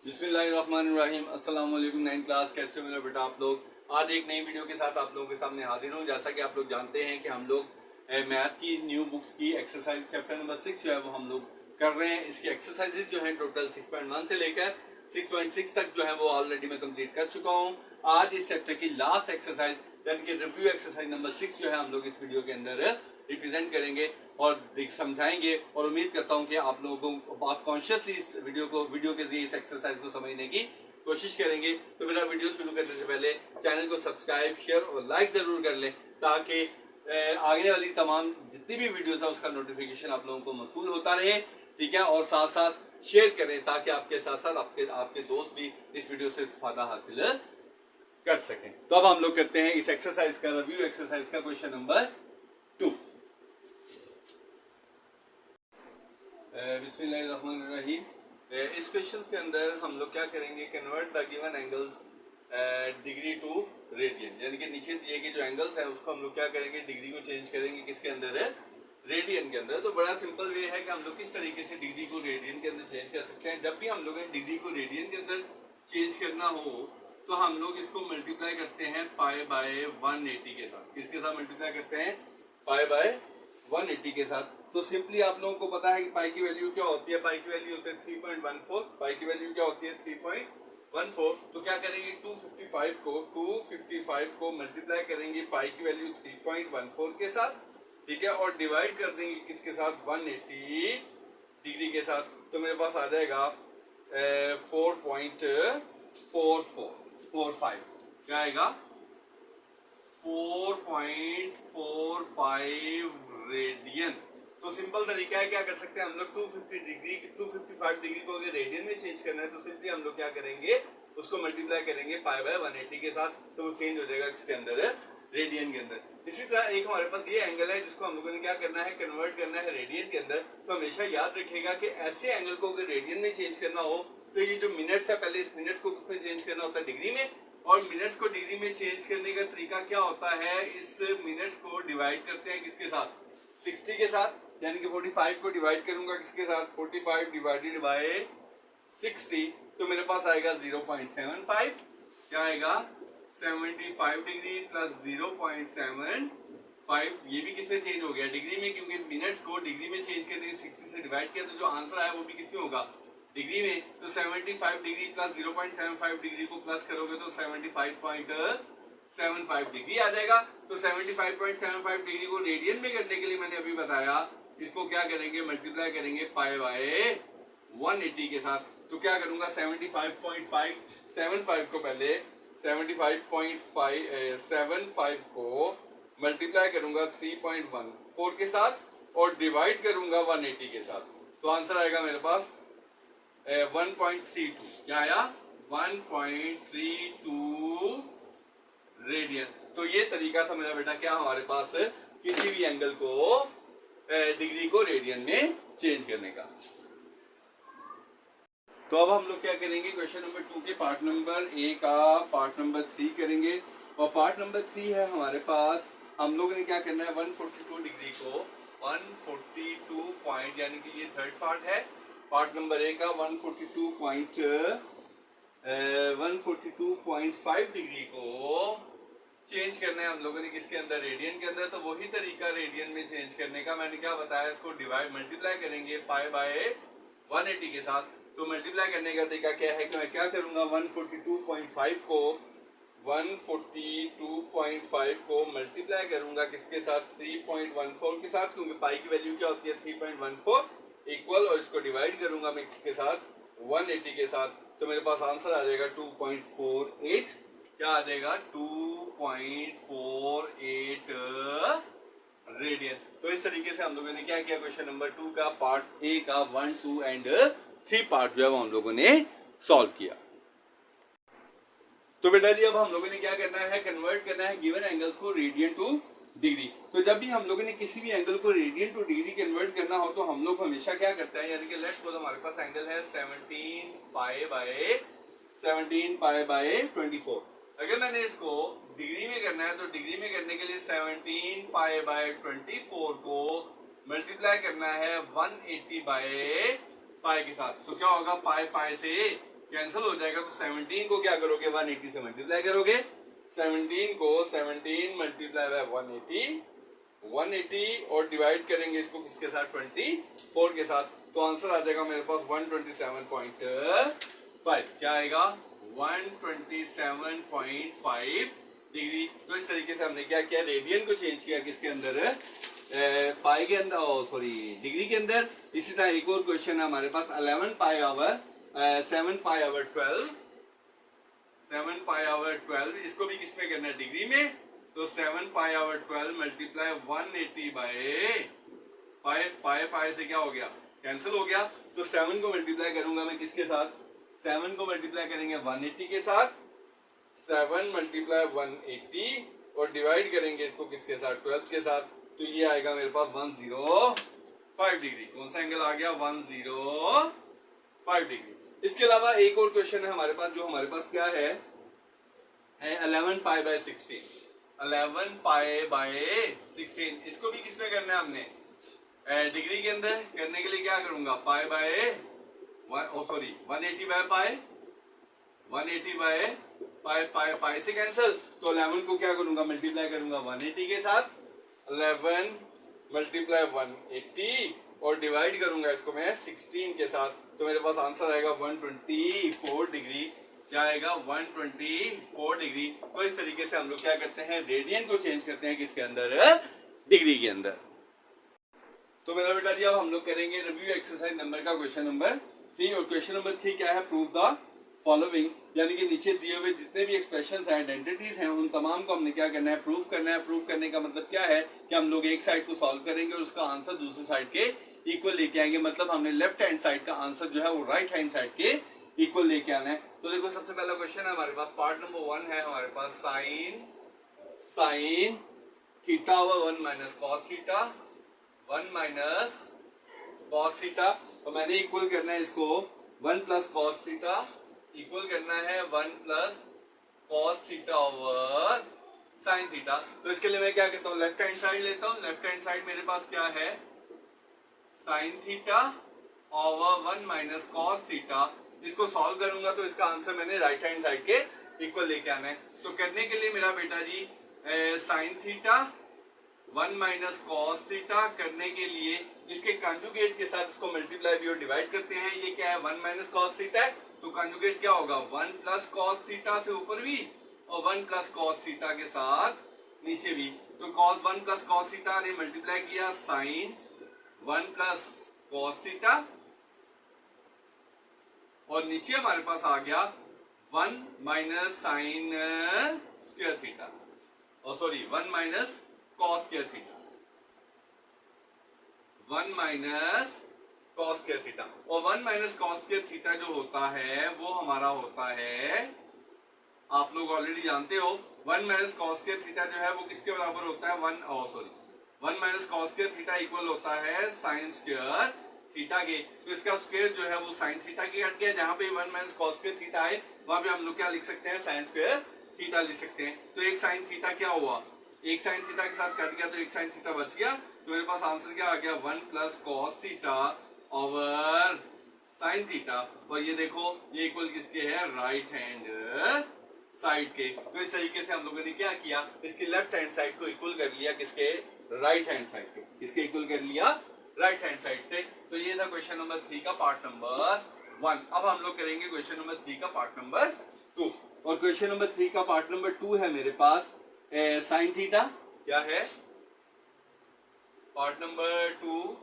बिस्मिल्लाहिर्रहमानिर्रहीम। अस्सलाम वालेकुम। 9th क्लास, कैसे हो मेरा बेटा आप लोग। आज एक नई वीडियो के साथ आप लोगों के सामने हाजिर हूँ। जैसा कि आप लोग जानते हैं कि हम लोग मैथ की न्यू बुक्स की एक्सरसाइज चैप्टर नंबर 6 जो है वो हम लोग कर रहे हैं। इसकी एक्सरसाइजेज जो है टोटल 6.1 से लेकर 6.6 तक जो है वो ऑलरेडी मैं कंप्लीट कर चुका हूँ। आज इस चैप्टर की लास्ट एक्सरसाइज यानी कि रिव्यू एक्सरसाइज नंबर 6 जो है हम लोग इस वीडियो के अंदर रिप्रेजेंट करेंगे और समझाएंगे। और उम्मीद करता हूं कि आप लोगों को आप कॉन्शियसली इस वीडियो के जरिए इस एक्सरसाइज को समझने की कोशिश करेंगे। तो मेरा वीडियो शुरू करने से पहले चैनल को सब्सक्राइब, शेयर और लाइक जरूर कर लें ताकि आगे वाली तमाम जितनी भी वीडियोस है उसका नोटिफिकेशन आप लोगों को मौसूल होता रहे। ठीक है, और साथ साथ शेयर करें ताकि आपके साथ साथ आपके दोस्त भी इस वीडियो से फायदा हासिल कर सकें। तो अब हम लोग करते हैं इस एक्सरसाइज का रिव्यू एक्सरसाइज का क्वेश्चन नंबर 2। बिस्मिल्लाहिर्रहमानिर्रहीम। इस क्वेश्चन के अंदर हम लोग क्या करेंगे, convert the given angles degree to radian, यानी कि नीचे दिए गए जो एंगल्स हैं उसको हम लोग क्या करेंगे, डिग्री को चेंज करेंगे किसके अंदर है, रेडियन के अंदर। तो बड़ा सिंपल वे है कि हम लोग किस तरीके से डिग्री को रेडियन के अंदर चेंज कर सकते हैं। जब भी हम लोग डिग्री को रेडियन के अंदर चेंज करना हो तो हम लोग इसको मल्टीप्लाई करते हैं पाई बाय 180 के साथ। किसके साथ मल्टीप्लाई करते हैं, पाई बाय 180 के साथ। तो सिंपली आप लोगों को पता है कि पाई की वैल्यू क्या होती है, पाई की वैल्यू होती है 3.14। पाई की वैल्यू क्या होती है 3.14। तो क्या करेंगे, 255 को मल्टीप्लाई करेंगे पाई की वैल्यू 3.14 के साथ, ठीक है, और डिवाइड कर देंगे किसके साथ, 180 डिग्री के साथ। तो मेरे पास आ जाएगा 4.45 क्या आएगा, 4.45 रेडियन। तो सिंपल तरीका है, क्या कर सकते हैं हम लोग, 255 डिग्री को अगर रेडियन में चेंज करना है तो सिंपली हम लोग क्या करेंगे, उसको मल्टीप्लाई करेंगे पाई बाय 180 के साथ, तो वो चेंज हो जाएगा किसके अंदर, रेडियन के अंदर। इसी तरह एक हमारे पास ये एंगल है जिसको हम लोगों ने क्या करना है, कन्वर्ट करना है रेडियन के अंदर। तो हमेशा याद रखिएगा कि ऐसे एंगल को अगर रेडियन में चेंज करना हो तो ये जो मिनट्स है, पहले इस मिनट्स को किसमें चेंज करना होता है, डिग्री में। और मिनट्स को डिग्री में चेंज करने का तरीका क्या होता है, इस मिनट्स को डिवाइड करते हैं किसके साथ, 60 के साथ। यानी कि 45 को डिवाइड करूंगा किसके साथ, 45 डिवाइडेड बाय 60, तो मेरे पास आएगा 0.75। क्या आएगा, 75 डिग्री प्लस 0.75। ये भी किसमें चेंज हो गया, डिग्री में, क्योंकि मिनट्स को डिग्री में चेंज करके 60 से डिवाइड किया तो जो आंसर आया वो भी किसमें होगा, डिग्री में। तो 75 डिग्री प्लस 0.75 डिग्री को प्लस करोगे तो 75.75 डिग्री आ जाएगा। तो 75.75 डिग्री को रेडियन में करने के लिए मैंने अभी बताया, इसको क्या करेंगे, मल्टीप्लाई करेंगे पाई बाय 180 के साथ। तो क्या करूंगा, 75.75 को पहले 75.75 को मल्टीप्लाई करूंगा 3.14 के साथ और डिवाइड करूंगा 180 के साथ। तो आंसर आएगा मेरे पास 1.32। क्या आया, 1.32 रेडियन। तो ये तरीका था मेरा बेटा, क्या हमारे पास किसी भी एंगल को डिग्री को रेडियन में चेंज करने का। तो अब हम लोग क्या करेंगे, क्वेश्चन नंबर 2 के पार्ट नंबर ए का पार्ट नंबर 3 करेंगे। और पार्ट नंबर 3 है हमारे पास, हम लोगों ने क्या करना है, 142 डिग्री को 142 पॉइंट, यानी कि ये थर्ड पार्ट है पार्ट नंबर ए का, 142.5 डिग्री को चेंज करना है हम लोगों ने किसके अंदर, रेडियन के अंदर। तो वही तरीका रेडियन में चेंज करने का मैंने क्या बताया, इसको डिवाइड मल्टीप्लाई करेंगे पाई बाय 180 के साथ। तो मल्टीप्लाई करने का तरीका क्या है कि मैं क्या करूंगा, 142.5 को मल्टीप्लाई करूंगा किसके साथ, 3.14 के साथ, क्योंकि पाई की वैल्यू क्या होती है 3.14 इक्वल, और इसको डिवाइड करूंगा मैं किसके साथ, 180 के साथ। तो मेरे पास आंसर आ जाएगा 2.48। क्या आ जाएगा, 2.48 रेडियन। तो इस तरीके से हम लोगों ने क्या किया, क्वेश्चन नंबर 2 का पार्ट ए का 1, 2 एंड 3 पार्ट जो है वो हम लोगों ने सॉल्व किया। तो बेटा जी अब हम लोगों ने क्या करना है, कन्वर्ट करना है गिवन एंगल्स को रेडियन टू डिग्री। तो जब भी हम लोगों ने किसी भी एंगल को रेडियन टू डिग्री कन्वर्ट करना हो तो हम लोग हमेशा क्या करते हैं, यानी कि लेट्स सपोज हमारे पास एंगल है 17 पाई बाय 24। अगर मैंने इसको डिग्री में करना है तो डिग्री में करने के लिए 17 पाई बाय 24 को मल्टीप्लाई करना है 180 बाय पाई के साथ। तो क्या होगा, पाई पाई से कैंसिल हो जाएगा, तो 17 को क्या करोगे 180 से मल्टीप्लाई करोगे। 17 को 17 मल्टीप्लाई बाय 180 और डिवाइड करेंगे इसको किसके साथ 24 के साथ, तो आंसर आ जाएगा मेरे पास 127.5। क्या आएगा 127.5 डिग्री। तो इस तरीके से हमने क्या किया, रेडियन को चेंज किया किसके अंदर, पाई के अंदर, सॉरी डिग्री के अंदर। इसी तरह एक और क्वेश्चन है हमारे पास 11 pi over 7 pi over 12, 7 pi over 12, इसको भी किस में करना है डिग्री में, तो 7 pi over 12 multiply 180 by pi से क्या हो गया कैंसिल हो गया, तो 7 को मल्टीप्लाई करूंगा मैं किसके साथ, 7 को मल्टीप्लाई करेंगे 180 के साथ, 7 मल्टीप्लाई 180 और डिवाइड करेंगे इसको किसके साथ 12 के साथ, तो ये आएगा मेरे पास 105 डिग्री। कौन सा एंगल आ गया 105 डिग्री। इसके अलावा एक और क्वेश्चन है हमारे पास, जो हमारे पास क्या है 11 पाई बाय 16, 11 पाई बाय 16, इसको भी किसमें करना है हमने डिग्री के अंदर। करने के लिए क्या करूंगा pi by 180 by pi, 180 by pi से कैंसिल, तो 11 को क्या करूंगा मल्टीप्लाई करूंगा 180 के साथ, 11 मल्टीप्लाई 180 और डिवाइड करूंगा इसको मैं 16 के साथ, तो मेरे पास आंसर आएगा 124 डिग्री। क्या आएगा 124 डिग्री। तो इस तरीके से हम लोग क्या करते हैं, रेडियन को चेंज करते हैं किसके अंदर, डिग्री के अंदर। तो मेरा बेटा जी अब हम लोग करेंगे रिव्यू एक्सरसाइज नंबर का क्वेश्चन नंबर 3, और क्वेश्चन नंबर 3 क्या है, प्रूव द फॉलोइंग, यानी कि नीचे दिए हुए जितने भी एक्सप्रेशंस हैं, आइडेंटिटीज हैं, उन तमाम को हमने क्या करना है, प्रूव करना है। प्रूव करने का मतलब क्या है कि हम लोग एक साइड को सॉल्व करेंगे और उसका आंसर दूसरी साइड के इक्वल लेके आएंगे। मतलब हमने लेफ्ट हैंड साइड का आंसर जो है वो राइट हैंड साइड के इक्वल लेके आना है। तो देखो सबसे पहला क्वेश्चन है हमारे पास, पार्ट नंबर 1 है हमारे पास, sine theta over 1 minus cos theta, 1 minus cos theta, तो मैंने इक्वल करना है इसको 1 प्लस कॉस थीटा, इक्वल करना है 1 plus cos theta over sign theta. तो इसके लिए मैं क्या करता हूँ, लेफ्ट हैंड साइड लेता हूँ। लेफ्ट हैंड साइड मेरे पास क्या है, sine theta over 1 minus cos theta. इसको सॉल्व करूंगा तो इसका आंसर मैंने राइट हैंड साइड के इक्वल लेके आना है। तो करने के लिए मेरा बेटा जी sine theta 1 minus cos theta करने के लिए इसके कंजुगेट के साथ इसको मल्टीप्लाई भी और डिवाइड करते हैं। ये क्या है 1 माइनस कॉस थीटा है, तो कंजुगेट क्या होगा 1 प्लस कॉस थीटा से ऊपर भी और 1 प्लस कॉस थीटा के साथ नीचे भी। तो कॉस 1 प्लस कॉस थीटा ने मल्टीप्लाई किया साइन 1 प्लस कॉस थीटा, और नीचे हमारे पास आ गया 1 माइनस साइन स्क्वायर थीटा, और sorry 1 minus cos square theta, 1 minus cos square theta. और 1 माइनस कॉस स्क्वायर थीटा जो होता है वो हमारा होता है, आप लोग ऑलरेडी जानते हो, 1 माइनस कॉस स्क्वायर थीटा जो है वो किसके बराबर होता है 1 minus cos square theta equal होता है साइन स्क्वायर थीटा के। तो इसका स्क्वायर जो है वो साइन थीटा के कट गया, जहां पे 1 माइनस कॉस स्क्वायर थीटा है वहां पे हम लोग क्या लिख सकते हैं, साइन स्क्वायर थीटा लिख सकते हैं। तो एक साइन थीटा क्या हुआ, एक साइन थीटा के साथ कट गया तो एक साइन थीटा बच गया। तो मेरे पास आंसर क्या आ गया 1 plus cos theta over sign theta, और ये देखो ये इक्वल किसके है, राइट हैंड साइड के। तो इस तरीके से हम लोगों ने क्या किया, इसकी लेफ्ट हैंड साइड को इक्वल कर लिया किसके, राइट हैंड साइड के, किसके इक्वल कर लिया, राइट हैंड साइड से। तो ये था क्वेश्चन नंबर 3 का पार्ट नंबर 1। अब हम लोग करेंगे क्वेश्चन नंबर 3 का पार्ट नंबर 2, और क्वेश्चन नंबर 3 का पार्ट नंबर 2 है मेरे पास साइन थीटा। क्या है part number 2,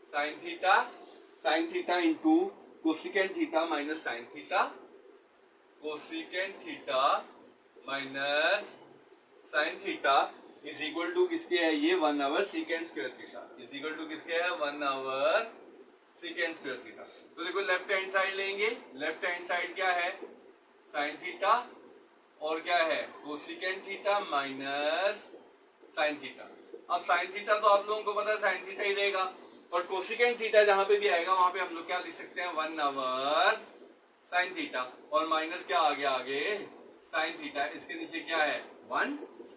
sine theta into cosecant theta minus sine theta, cosecant theta minus sine theta is equal to किसके है, ये 1 over secant square theta is equal to किसके है 1 आवर सीकेंट स्क्वायर थीटा। तो देखो left hand side लेंगे, left hand side क्या है साइन थीटा और क्या है cosecant theta minus sine theta. अब साइन थीटा तो आप लोगों को पता है साइन थीटा ही रहेगा, और कोसिकेंट थीटा जहां पे भी आएगा वहां पे हम लोग क्या लिख सकते हैं 1 आवर साइन थीटा, और माइनस क्या आ गया आगे साइन थीटा, इसके नीचे क्या है 1।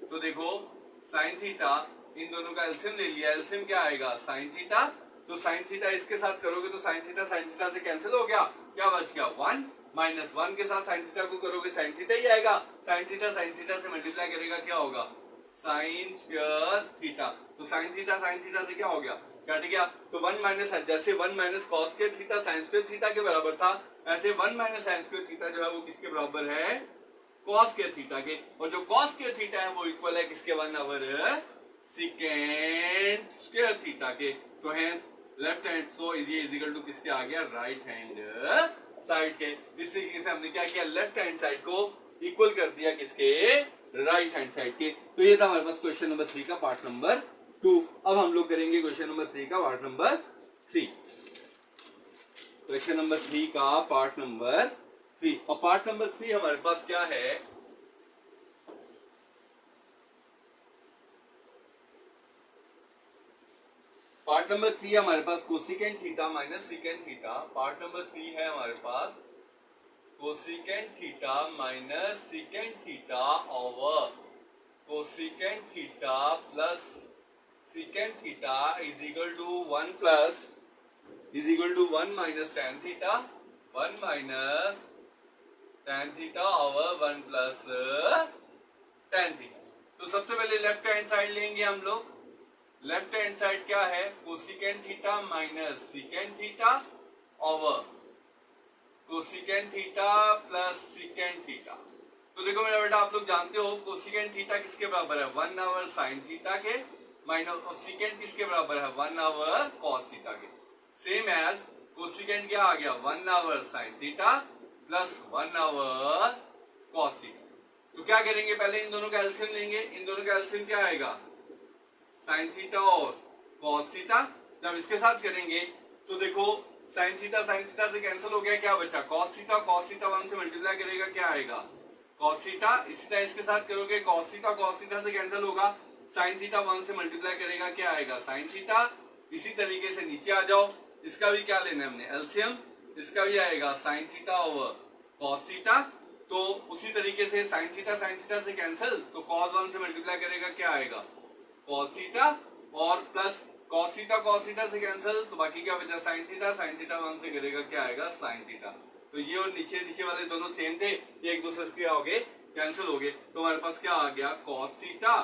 तो देखो साइन थीटा इन दोनों का एलसीएम ले लिया, एलसीएम क्या आएगा साइन थीटा तो साइन थीटा इसके साथ करोगे तो साइन थीटा से कैंसिल हो गया, क्या बच गया 1 माइनस 1 के साथ साइन थीटा को करोगे साइन थीटा ही आएगा, साइन थीटा से मल्टीप्लाई करेगा क्या होगा साइन स्क्वायर थीटा, तो साइन थीटा से क्या हो गया कट गया, तो 1 माइनस जैसे 1 minus cos square theta sine square theta के बराबर था, ऐसे 1 माइनस साइन स्क्वायर थीटा जो है वो किसके बराबर है कॉस स्क्वायर थीटा के, और जो कॉस स्क्वायर थीटा है वो इक्वल है किसके 1/2 सेकेंड स्क्वायर थीटा के, तो hence left hand so is equal to किसके आ गया राइट हैंड साइड के, इस तरीके से हमने क्या किया लेफ्ट हैंड साइड को इक्वल कर दिया किसके राइट हैंड साइड के, तो ये था हमारे पास क्वेश्चन नंबर 3 का पार्ट नंबर 2। अब हम लोग करेंगे क्वेश्चन नंबर 3 का पार्ट नंबर 3, क्वेश्चन नंबर 3 का पार्ट नंबर 3, और पार्ट नंबर 3 हमारे पास क्या है, पार्ट नंबर 3 हमारे पास cosecant theta minus secant theta, part number 3 है हमारे पास cosecant theta minus secant theta over cosecant theta plus secant theta is equal to 1 minus tan theta 1 minus tan theta over 1 plus tan theta. तो सबसे पहले left hand side लेंगे हम लोग, left hand side क्या है cosecant theta minus secant theta over cosecant theta plus secant theta. तो देखो मेरा बेटा आप लोग जानते हो कोसिकेंट थीटा किसके बराबर है 1/2 साइन थीटा के माइनस और सीकेंट किसके बराबर है 1/2 कॉस थीटा के, सेम एज कोसिकेंट क्या आ गया 1/2 sine theta plus 1/2 cos theta. तो क्या करेंगे पहले इन दोनों का एलसीएम लेंगे, इन दोनों का एलसीएम क्या आएगा साइन थीटा और कॉस थीटा, जब इसके साथ करेंगे तो देखो साइन थीटा से कैंसिल हो गया, क्या बचा कॉस थीटा 1 से मल्टीप्लाई करेगा क्या आएगा कॉस थीटा, इसी तरह इसके साथ करोगे कॉस थीटा से कैंसिल होगा, साइन थीटा 1 से मल्टीप्लाई करेगा क्या आएगा साइन थीटा, इसी तरीके से नीचे आ जाओ, इसका भी क्या लेना है हमने एलसीएम, इसका भी आएगा sign theta over cos theta, तो उसी तरीके से साइन थीटा से कैंसिल तो कॉस 1 से मल्टीप्लाई करेगा क्या आएगा कॉस थीटा और प्लस कॉस थीटा से कैंसिल तो बाकी क्या बचा साइन थीटा 1 से करेगा क्या आएगा साइन थीटा, तो ये और नीचे वाले दोनों सेम थे, ये एक दूसरे से क्या हो गए कैंसिल हो गए, तो हमारे पास क्या आ गया cos theta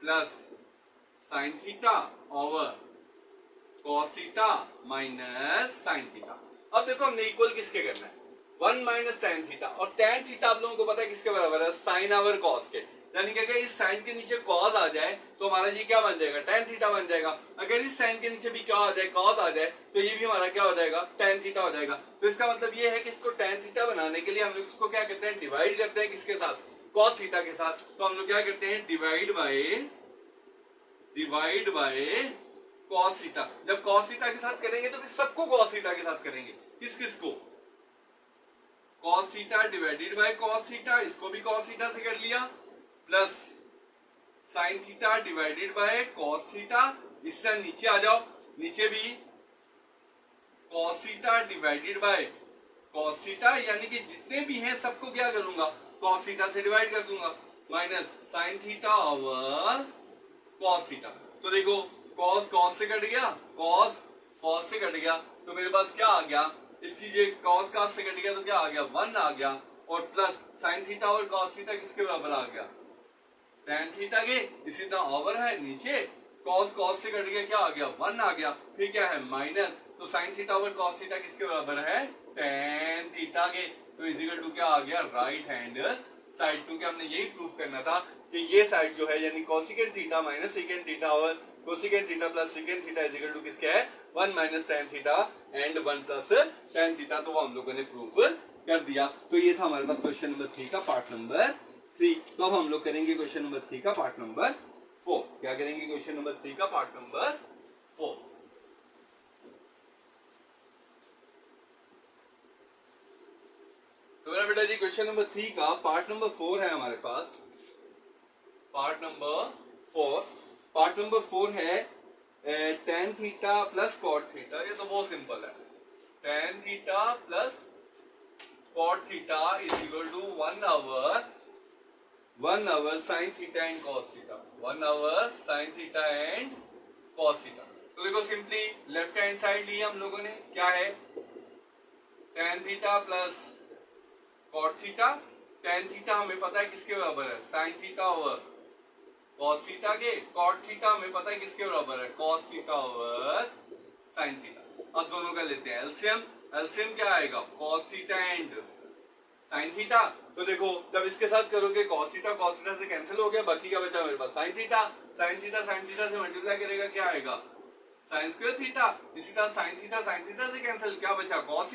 plus sine theta over cos theta minus sine theta. अब देखो हमने इक्वल किसके करना है 1 माइनस tan थीटा, और tan थीटा आप लोगों को पता है किसके बराबर है साइन ओवर कॉस के, यानी कि अगर इस साइन के नीचे कॉस आ जाए तो हमारा जी क्या बन जाएगा tan थीटा बन जाएगा, अगर इस साइन के नीचे भी क्या आ जाए कॉस आ जाए तो ये भी हमारा क्या हो जाएगा tan थीटा हो जाएगा। तो इसका मतलब ये है कि इसको tan थीटा बनाने के लिए हम लोग इसको क्या करते हैं डिवाइड करते हैं किसके साथ cos थीटा के साथ, तो हम लोग क्या करते हैं डिवाइड बाय cos थीटा, जब cos थीटा के साथ करेंगे तो फिर सबको cos थीटा के साथ करेंगे, किस को cos theta divided by cos theta, इसको भी cos थीटा से कर लिया plus sine theta divided by cos theta, इस तरह नीचे आ जाओ, नीचे भी cos theta divided by cos theta, यानी कि जितने भी हैं सबको क्या करूंगा cos थीटा से डिवाइड कर दूंगा minus sine theta over cos theta. तो देखो cos से कट गया, cos से कट गया, तो मेरे पास क्या आ गया इसकी ये cos से कट गया तो क्या आ गया 1 आ गया, और प्लस साइन थीटा और cos थीटा किसके बराबर आ गया tan थीटा के, इसी तरह ओवर है नीचे cos से कट गया क्या आ गया 1 आ गया, फिर क्या है माइनस, तो साइन थीटा और cos थीटा किसके बराबर है tan थीटा के, तो इक्वल टू क्या आ गया राइट हैंड साइड, क्योंकि हमने यही प्रूफ करना था कि ये साइड जो है यानी cosecant theta minus secant theta और cosecant theta plus secant theta is equal to किसके है 1 minus tan theta and 1 plus tan theta, तो वो हम लोगों ने प्रूफ कर दिया। तो ये था हमारे पास क्वेश्चन नंबर 3 का पार्ट नंबर 3। तो अब हम लोग करेंगे क्वेश्चन नंबर 3 का पार्ट नंबर 4। क्या करेंगे क्वेश्चन नंबर 3 का पार्ट नंबर 4। तो मेरा बेटा जी क्वेश्चन नंबर 3 का पार्ट नंबर 4 है हमारे पास, पार्ट नंबर 4 है tan theta plus cot theta, ये तो बहुत सिंपल है, tan theta plus cot theta is equal to 1 over sin theta and cos theta, 1 over sin theta and cos theta. तो देखो सिंपली लेफ्ट हैंड साइड ली हम लोगों ने, क्या है tan theta plus cot theta. tan theta हमें पता है किसके बराबर है, sin theta over cos theta के। cot थीटा हमें पता है किसके बराबर है, cos theta over sin theta. अब दोनों का लेते हैं एलसीएम। एलसीएम क्या आएगा, cos theta and sin theta. तो देखो जब इसके साथ करोगे cos थीटा से कैंसिल हो गया, बाकी क्या बचा मेरे पास sin थीटा। sin थीटा से मल्टीप्लाई करेगा क्या आएगा, साइन स्क्वायर थीटा। इसी तरह साइन थीटा से कैंसिल, क्या बचा cos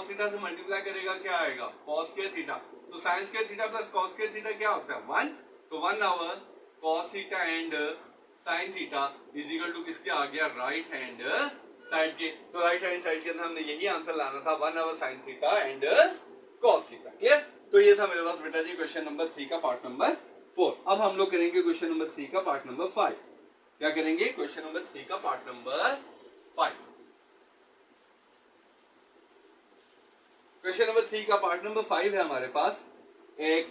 थीटा से मल्टीप्लाई करेगा क्या आएगा, cos स्क्वायर थीटा। तो sine square theta plus cos square theta क्या होता है, 1। तो 1 over cos theta and sine theta is equal to किसके आ गया, राइट हैंड साइड के। तो राइट हैंड साइड के अंदर हमने यही आंसर लाना था, 1 over sine theta and cos theta. Clear. तो ये था मेरे पास बेटा जी क्वेश्चन नंबर 3 का पार्ट नंबर 4। अब हम लोग करेंगे क्वेश्चन नंबर 3 का पार्ट नंबर 5। क्या करेंगे, क्वेश्चन नंबर 3 का पार्ट नंबर 5। क्वेश्चन नंबर 3 का पार्ट नंबर 5 है हमारे पास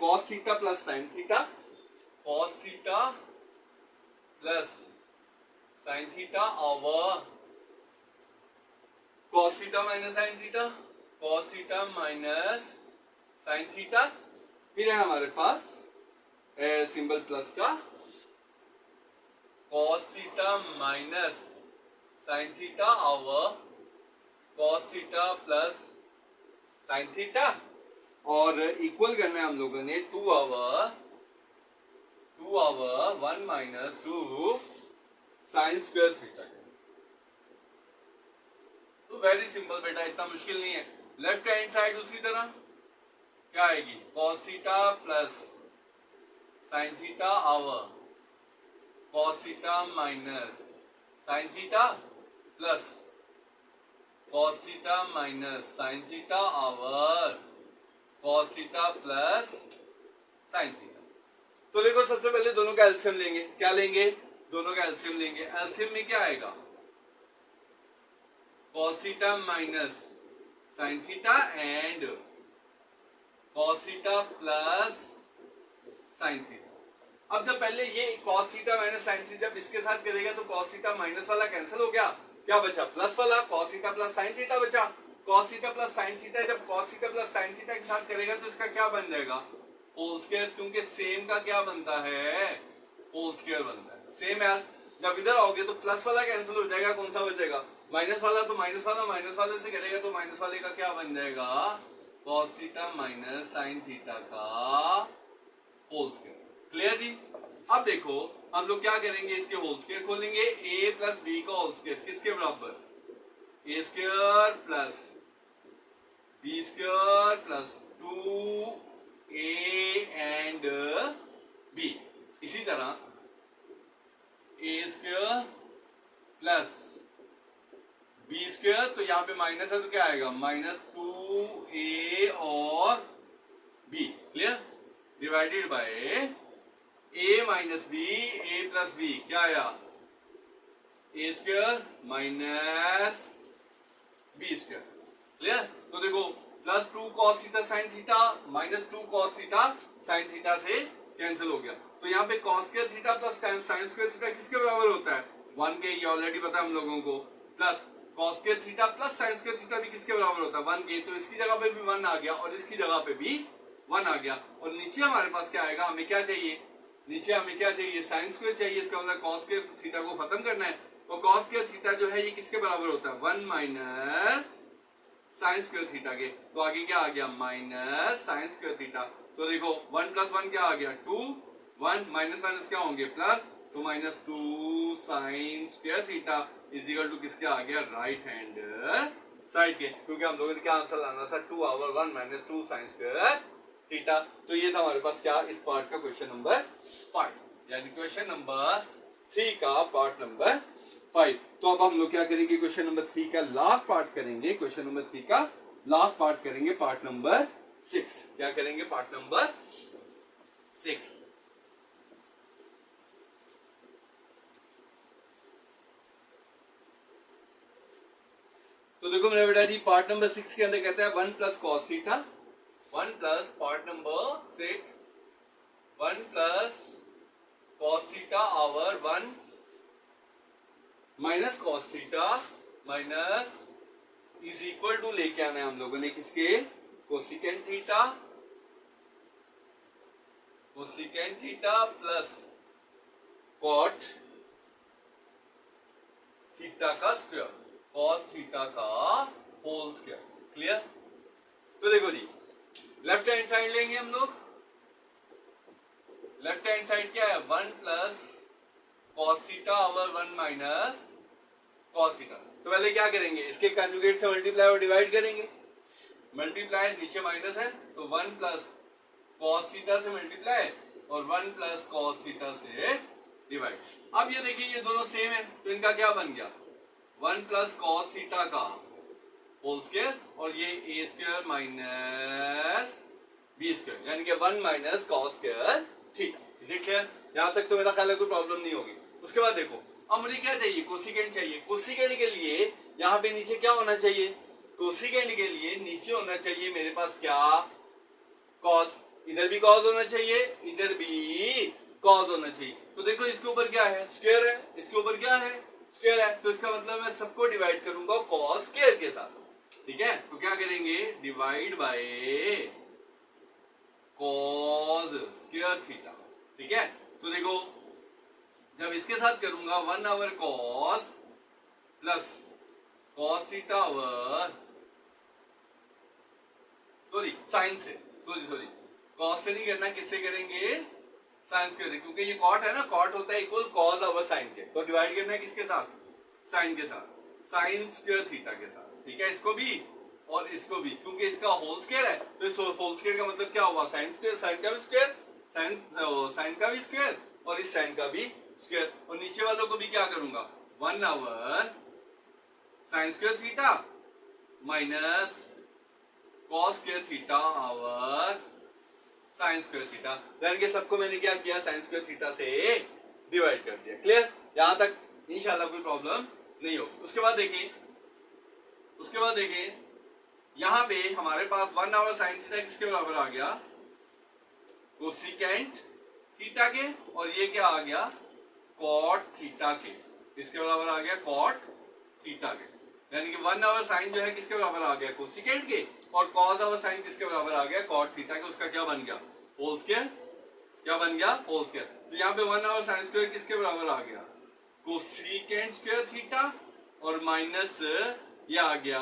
cos theta plus sine theta, cos theta plus sine theta over cos theta minus sine theta, cos theta minus sine theta. फिर है हमारे पास सिंबल प्लस का cos theta minus sine theta over cos theta plus sine theta. और equal करना है हम लोगों ने 2 over 1 minus 2 sine square theta. तो वेरी सिंपल बेटा, इतना मुश्किल नहीं है। लेफ्ट हैंड साइड उसी तरह क्या आएगी, cos theta plus sine theta over cos theta minus sine theta plus cos theta minus sine theta over cos theta plus sine theta. तो देखो सबसे पहले दोनों का एलसीएम लेंगे। क्या लेंगे, दोनों का एलसीएम लेंगे। एलसीएम में क्या आएगा, cos theta minus sine theta and cos theta plus sine theta. अब जब पहले ये cos theta minus sine theta जब इसके साथ करेगा तो cos थीटा माइनस वाला कैंसिल हो गया, क्या बचा प्लस वाला, cos theta plus sine theta बचा। cos theta plus sine theta जब cos theta plus sine theta के साथ करेगा तो इसका क्या बन जाएगा, होल स्क्वायर। क्योंकि सेम का क्या बनता है, होल स्क्वायर बनता है। सेम एज जब इधर आओगे तो प्लस वाला कैंसिल हो जाएगा, कौन सा बचेगा, माइनस वाला। तो माइनस वाले से करेगा तो माइनस वाले का क्या बन जाएगा, cos theta minus sine theta का होल स्क्वायर। क्लियर जी। अब देखो हम लोग क्या करेंगे, इसके होल स्क्वायर खोलेंगे। a प्लस बी का होल स्क्वायर किसके बराबर, A square plus B square plus 2a and b। इसी तरह A square plus B square, तो यहाँ पे माइनस है तो क्या आएगा, माइनस 2a और b। Clear. Divided by a minus B, A plus B क्या आया, A square minus B square. Clear. तो देखो plus 2 cos theta sine theta minus 2 cos theta sine theta से कैंसिल हो गया। तो यहाँ पे cos square theta plus sine square theta किसके बराबर होता है, 1 के। ये ऑलरेडी पता है हम लोगों को। Plus cos square theta plus sine square theta भी किसके बराबर होता है, 1 के। तो इसकी जगह पे भी 1 आ गया और इसकी जगह पे भी 1 आ गया। और नीचे हमारे पास क्या आएगा, हमें क्या चाहिए, नीचे हमें क्या चाहिए, साइन स्क्वायर चाहिए। इसका मतलब cos स्क्वायर थीटा को खत्म करना है। और cos स्क्वायर थीटा जो है ये किसके बराबर होता है, 1 माइनस साइन स्क्वायर थीटा के। तो आगे क्या आ गया, माइनस साइन स्क्वायर थीटा। तो देखो 1 प्लस 1 क्या आ गया, 2। 1 माइनस माइनस क्या होंगे, प्लस। तो minus 2 sine square theta is equal to किसके आ गया, राइट हैंड साइड के। क्योंकि हम लोगों ने क्या आंसर लाना था, 2 over 1 minus 2 sine square theta. तो ये था हमारे पास क्या, इस पार्ट का क्वेश्चन नंबर 5, यानी क्वेश्चन नंबर 3 का पार्ट नंबर 5। तो अब हम लोग क्या करेंगे, क्वेश्चन नंबर 3 का लास्ट पार्ट करेंगे। क्वेश्चन नंबर 3 का लास्ट पार्ट करेंगे, पार्ट नंबर 6। क्या करेंगे, पार्ट नंबर 6। तो देखो मेरा बेटा जी, पार्ट नंबर 6 के अंदर कहता है 1 plus cos theta, 1 plus part number 6 1 plus cos theta over 1 minus cos theta minus is equal to लेके आना है हम लोगों ने किसके, cosecant theta, cosecant theta plus cot theta का स्क्वायर, कॉस थीटा का होल स्क्वायर। क्लियर? तो देखो जी, लेफ्ट हैंड साइड लेंगे हम लोग। लेफ्ट हैंड साइड क्या है, 1 plus cos theta over 1 minus cos theta. तो पहले क्या करेंगे, इसके कॉन्जुगेट से मल्टीप्लाई और डिवाइड करेंगे। मल्टीप्लाई, नीचे माइनस है तो 1 प्लस कॉस थीटा से मल्टीप्लाई और 1 प्लस कॉस थीटा से डिवाइड। अब ये देखिए ये दोनों सेम है तो इनका क्या बन गया, 1 प्लस कॉस थीटा का होल स्क्वायर और ये ए स्क्वायर माइनस बी स्क्वायर, यानी कि 1 minus cos square theta. Is it clear? यहां तक तो मेरा ख्याल है कोई प्रॉब्लम नहीं होगी। उसके बाद देखो, अब मुझे क्या चाहिए, कोसिकेंट चाहिए। कोसिकेंट के लिए यहाँ पे नीचे क्या होना चाहिए, कोसिकेंट के लिए नीचे होना चाहिए मेरे पास क्या, कॉस। इधर भी कॉस होना चाहिए, इधर भी कॉस होना चाहिए। तो देखो इसके ऊपर क्या है, स्क्वायर है, इसके ऊपर क्या है, स्क्वायर है। तो इसका मतलब मैं सबको डिवाइड करूंगा कॉस स्क्वायर के साथ। ठीक है, तो क्या करेंगे, divide by cos square theta. ठीक है, तो देखो जब इसके साथ करूंगा 1 over cos plus cos theta over sine से, सॉरी कॉस से नहीं करना, किससे करेंगे, साइन स्क्वायर, क्योंकि ये कॉट है ना, कॉट होता है इक्वल कॉस ओवर साइन के। तो डिवाइड करना है किसके साथ, साइन के साथ, साइन स्क्वायर थीटा के साथ। ठीक है, इसको भी और इसको भी, क्योंकि इसका होल स्क्वायर है तो इस होल स्क्वायर का मतलब क्या हुआ, साइन स्क्वायर, साइन का भी स्क्वायर, साइन का भी स्क्वायर और इस साइन का भी स्क्वायर। और नीचे वालों को भी क्या करूंगा, 1 over sign square theta minus cos square theta over sign square theta. यानी कि सबको मैंने क्या किया, साइन स्क्वायर थीटा से डिवाइड कर दिया। क्लियर? यहां तक इंशाल्लाह कोई प्रॉब्लम नहीं होगी। उसके बाद देखिए यहां पे हमारे पास 1 ओवर साइन थीटा किसके बराबर आ गया, कोसिकेंट थीटा के, और ये क्या आ गया, कॉट थीटा के। इसके बराबर आ गया कॉट थीटा के, यानी कि 1 ओवर साइन जो है किसके बराबर आ गया, कोसिकेंट के, और कॉस ओवर साइन किसके बराबर आ गया, कॉट थीटा के। उसका क्या बन गया, होल स्क्वायर। क्या बन गया, होल स्क्वायर। तो यहाँ पे 1 ओवर साइन स्क्वायर किसके बराबर आ गया, कोसिकेंट स्क्वायर थीटा, और माइनस ये आ गया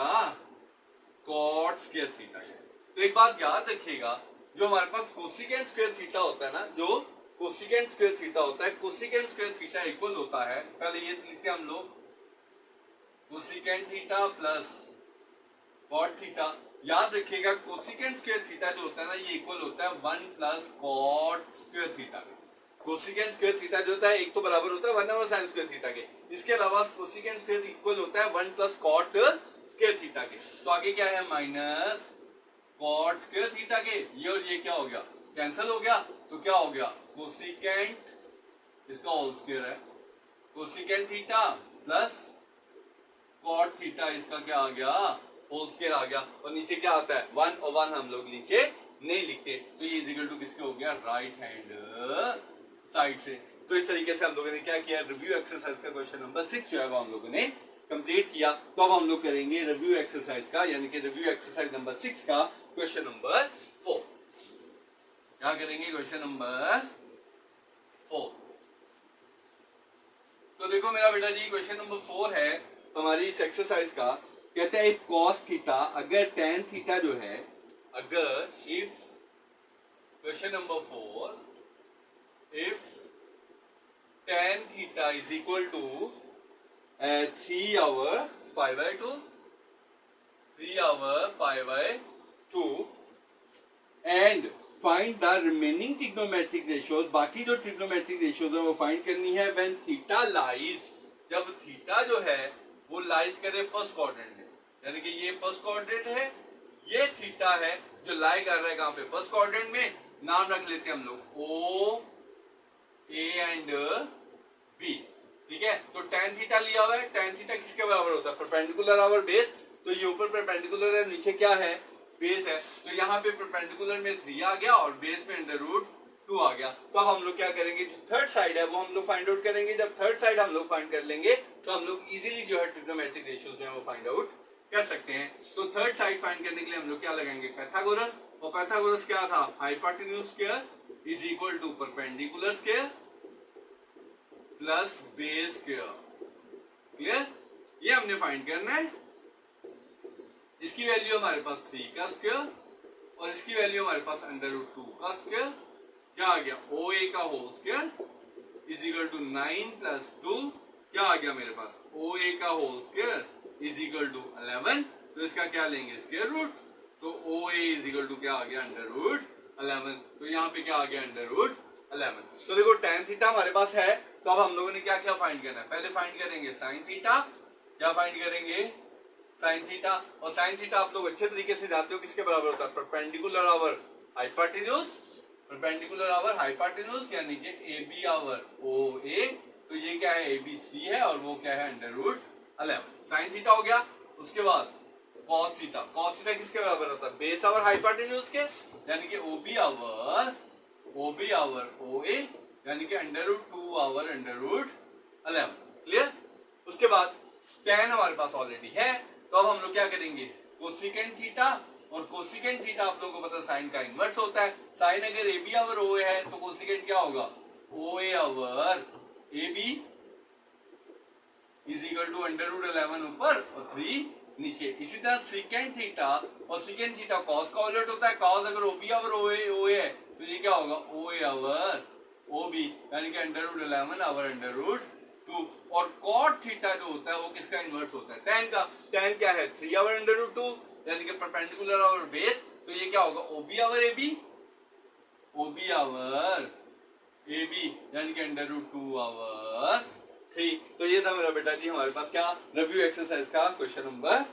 कॉट स्क्वायर थीटा के। तो एक बात याद रखिएगा, जो हमारे पास कोसिकेंट स्क्वायर थीटा होता है ना, जो कोसिकेंट स्क्वायर थीटा होता है, कोसिकेंट स्क्वायर थीटा इक्वल होता है, पहले ये लिखते हैं हम लोग, cosecant theta plus cot theta. याद रखिएगा कोसिकेंट स्क्वायर थीटा जो होता है ना, ये इक्वल होता है 1 प्लस कॉट स्क्वायर थीटा के। कोसिकेंट स्क्वायर थीटा जो होता है एक तो बराबर होता है 1 ओवर साइन स्क्वायर थीटा के, इसके अलावा कोसिकेंट स्क्वायर इक्वल होता है 1 प्लस कॉट स्क्वायर थीटा के। तो आगे क्या है, माइनस कॉट स्क्वायर थीटा के, ये और ये क्या हो गया, कैंसिल हो गया। तो क्या हो गया, कोसिकेंट, इसका होल स्क्वायर है, cosecant theta plus cot theta, इसका क्या आ गया, होल स्क्वायर आ गया। और नीचे क्या आता है, 1 और 1 हम लोग नीचे नहीं लिखते, तो ये इज इक्वल टू किसके हो गया, राइट हैंड साइड से। तो इस तरीके से हम लोगों ने क्या किया, रिव्यू एक्सरसाइज का क्वेश्चन नंबर 6 जो है वो हम लोगों ने कंप्लीट किया। तो अब हम लोग करेंगे रिव्यू एक्सरसाइज का, यानी कि रिव्यू एक्सरसाइज नंबर 6 का क्वेश्चन नंबर 4। क्या करेंगे, क्वेश्चन नंबर 4। तो देखो मेरा बेटा जी, क्वेश्चन नंबर 4 है हमारी इस एक्सरसाइज का। कहते हैं इफ कॉस थीटा, अगर टेन थीटा जो है, अगर if, question number 4, if tan theta is equal to 3 over pi by 2, 3 over pi by 2 and find the remaining trigonometric ratios। बाकी जो trigonometric ratios है वो find करनी है when theta lies, जब theta जो है वो लाइज करे फर्स्ट क्वाड्रेंट में, यानी कि ये फर्स्ट क्वाड्रेंट है, ये थीटा है जो लाई कर रहा है कहां पे, फर्स्ट क्वाड्रेंट में। नाम रख लेते हैं हम लोग ओ, ए एंड बी। ठीक है, तो tan थीटा लिया हुआ है, tan थीटा किसके बराबर होता है, परपेंडिकुलर ओवर बेस। तो ये ऊपर परपेंडिकुलर है, नीचे क्या है, बेस है। तो यहाँ पे परपेंडिकुलर में 3 आ गया और बेस में √2 आ गया। तो अब हम लोग क्या करेंगे, जो थर्ड साइड है वो हम लोग फाइंड आउट करेंगे। जब थर्ड साइड हम लोग फाइंड कर लेंगे तो हम लोग इजीली जो है ट्रिग्नोमेट्रिक रेशियोज जो है वो फाइंड आउट कर सकते हैं। तो थर्ड साइड फाइंड करने के लिए हम लोग क्या लगाएंगे, पाइथागोरस। और पाइथागोरस क्या था, hypotenuse square is equal to perpendicular square plus base square. Clear, ये हमने फाइंड करना है। इसकी वैल्यू हमारे पास 3 का स्क्वायर और इसकी वैल्यू हमारे पास √2 का स्क्वायर। क्या आ गया, OA का whole square is equal to 9 plus 2। क्या आ गया मेरे पास, OA का whole square is equal to 11। तो इसका क्या लेंगे, स्क्वायर रूट। तो OA इज इक्वल टू क्या आ गया, √11। तो यहाँ पे क्या आ गया, √11। तो देखो tan थीटा हमारे पास है, तो अब हम लोगों ने क्या क्या फाइंड करना है, पहले फाइंड करेंगे sin थीटा। क्या फाइंड करेंगे, sin थीटा। और sin थीटा आप लोग अच्छे तरीके से जानते हो किसके बराबर होता है, perpendicular over hypotenuse, perpendicular over hypotenuse यानी कि AB आवर OA। तो ये क्या है, AB 3 है और वो क्या है, √11। sin थीटा हो गया। उसके बाद cos थीटा, cos थीटा किसके बराबर होता है, बेस आवर हाइपोटेन्यूज के, यानी कि OB आवर OA यानी कि √2 आवर √11। क्लियर। उसके बाद tan हमारे पास ऑलरेडी है, तो अब हम लोग क्या करेंगे, कोसिकेंट थीटा। और कोसिकेंट थीटा आप लोगों को पता है साइन का इनवर्स होता है। साइन अगर AB आवर OA है तो कोसिकेंट क्या होगा, OA over AB is equal to √11 ऊपर और 3 नीचे। इसी तरह सिकेंट थीटा, और सिकेंट थीटा कॉस का उलट होता है। कॉस अगर OB आवर OA है तो ये क्या होगा, OA आवर OB यानी कि √11 आवर √2। और कॉट थीटा जो होता है वो किसका इनवर्स होता है, tan का। tan क्या है, 3 आवर √2 यानी कि परपेंडिकुलर आवर बेस। तो ये क्या होगा, OB आवर AB यानी कि √2 आवर 3। तो ये था मेरा बेटा जी हमारे पास क्या, रिव्यू एक्सरसाइज का क्वेश्चन नंबर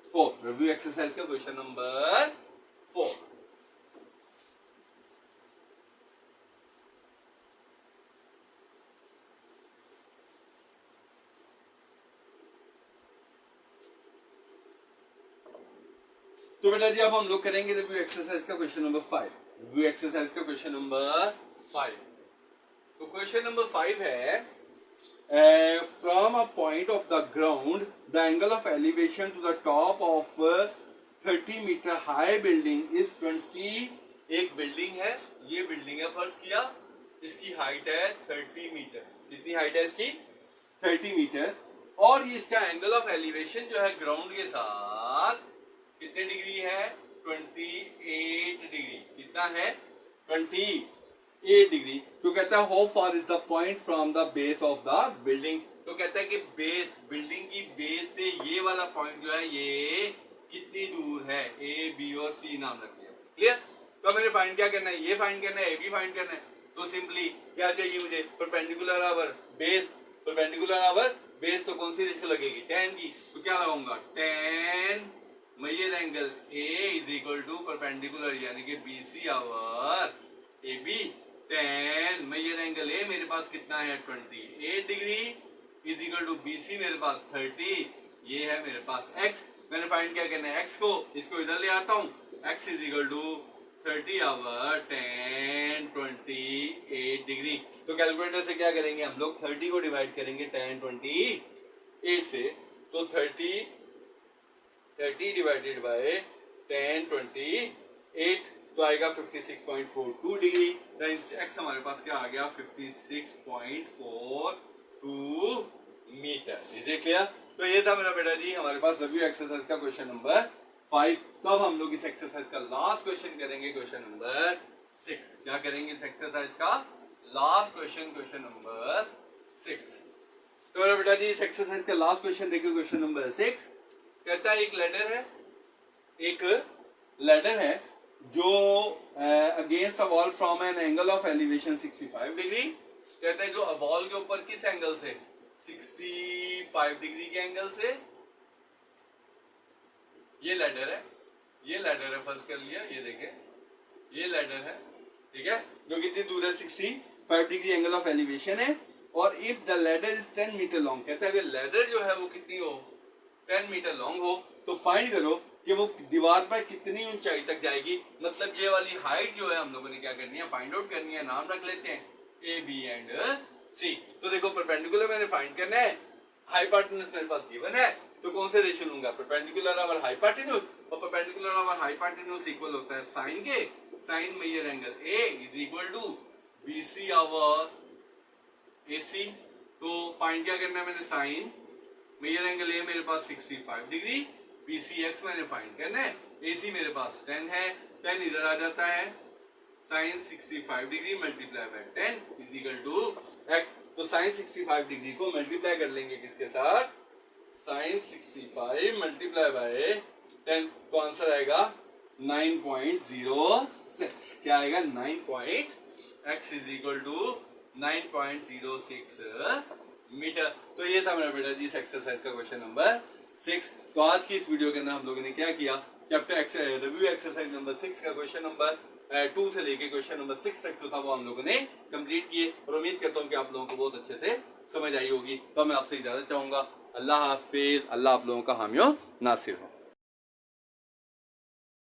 4। रिव्यू एक्सरसाइज का क्वेश्चन नंबर 4। तो बेटा जी अब हम लोग करेंगे रिव्यू एक्सरसाइज का क्वेश्चन नंबर 5। रिव्यू एक्सरसाइज का क्वेश्चन नंबर 5। तो क्वेश्चन नंबर 5 है, from a point of the ground the angle of elevation to the top of 30 metre high building is 20। एक बिल्डिंग है, ये बिल्डिंग है फर्ज किया, इसकी हाइट है 30 मीटर। कितनी हाइट है इसकी, 30 मीटर। और ये इसका एंगल ऑफ एलिवेशन जो है ग्राउंड के साथ कितने डिग्री है, 28 डिग्री। कितना है, 28 डिग्री। तो कहता है how far is the point from the base of the building. तो कहता है कि बेस, बिल्डिंग की बेस से ये वाला पॉइंट जो है ये कितनी दूर है, A, B और C नाम रख लिया। क्लियर। तो मैंने फाइंड क्या करना है, ये फाइंड करना है, AB फाइंड करना है। तो सिंपली क्या चाहिए मुझे, perpendicular over base. Perpendicular over base तो कौन सी रेशियो लगेगी, tan की। तो क्या लगाऊंगा, tan major angle A is equal to perpendicular यानी कि BC over AB। tan major angle A मेरे पास कितना है, 28 degree is equal to BC मेरे पास 30। ये है मेरे पास x। मैंने फाइंड क्या करना है, x को, इसको इधर ले आता हूँ। x is equal to 30 over tan 28 degree. तो कैलकुलेटर से क्या करेंगे हम लोग, 30 को डिवाइड करेंगे tan 28 से। तो 30 डिवाइडेड बाय tan 28 तो आएगा 56.42 डिग्री। x हमारे पास क्या आ गया, 56.42 मीटर। Is it clear. तो ये था मेरा बेटा जी हमारे पास रिव्यू एक्सरसाइज का क्वेश्चन नंबर 5। तो अब हम लोग इस एक्सरसाइज का लास्ट क्वेश्चन करेंगे, क्वेश्चन नंबर 6। क्या करेंगे इस एक्सरसाइज का लास्ट क्वेश्चन, क्वेश्चन नंबर 6। तो मेरा बेटा जी इस एक्सरसाइज का लास्ट क्वेश्चन देखिए, क्वेश्चन नंबर 6 कहता है एक लैडर है जो against a wall from an angle of elevation 65 degree. कहता है जो वॉल के ऊपर किस एंगल से, 65 डिग्री के एंगल से ये लैडर है, फर्ज कर लिया। ये देखें ये लैडर है, ठीक है, जो कितनी दूर है, 65 डिग्री एंगल ऑफ एलिवेशन है। और if the ladder is 10 metre long, कहता है अगर लैडर जो है वो कितनी हो, 10 मीटर लॉन्ग हो, तो फाइंड करो कि वो दीवार पर कितनी ऊंचाई तक जाएगी। मतलब ये वाली हाइट जो है हम लोगों ने क्या करनी है, फाइंड आउट करनी है। नाम रख लेते हैं A, B एंड C। तो देखो परपेंडिकुलर मैंने फाइंड करना है, हाइपोटेन्यूज मेरे पास गिवन है, तो कौन से रेशियो लूंगा, परपेंडिकुलर ओवर हाइपोटेन्यूज, और परपेंडिकुलर ओवर हाइपोटेन्यूज इक्वल होता है साइन के, sine major angle A is equal to BC over AC. तो फाइंड क्या करना है मैंने, साइन मेजर एंगल ए मेरे पास 65 डिग्री, बीसी एक्स मैंने फाइंड करना है, एसी मेरे पास 10 है, 10 इधर आ जाता है, sine 65 degree multiply by 10 is equal to X. तो साइन 65 डिग्री को मल्टीप्लाई कर लेंगे किसके साथ, साइन 65 मल्टीप्लाई बाय 10, तो आंसर आएगा 9.06। क्या आएगा, 9. x is equal to 9.06 metre. तो ये था मेरा बेटा जी इस एक्सरसाइज का क्वेश्चन नंबर 6। तो आज की इस वीडियो के अंदर हम लोगों ने क्या किया, चैप्टर रिव्यू एक्सरसाइज नंबर 6 का क्वेश्चन नंबर 2 से लेके क्वेश्चन नंबर 6 तक जो था वो हम लोगों ने कंप्लीट किए, और उम्मीद करता हूँ कि आप लोगों को बहुत अच्छे से समझ आई होगी। तो मैं आपसे इजाजत चाहूंगा, अल्लाह हाफिज, अल्लाह आप लोगों का हामियो नासिर हो।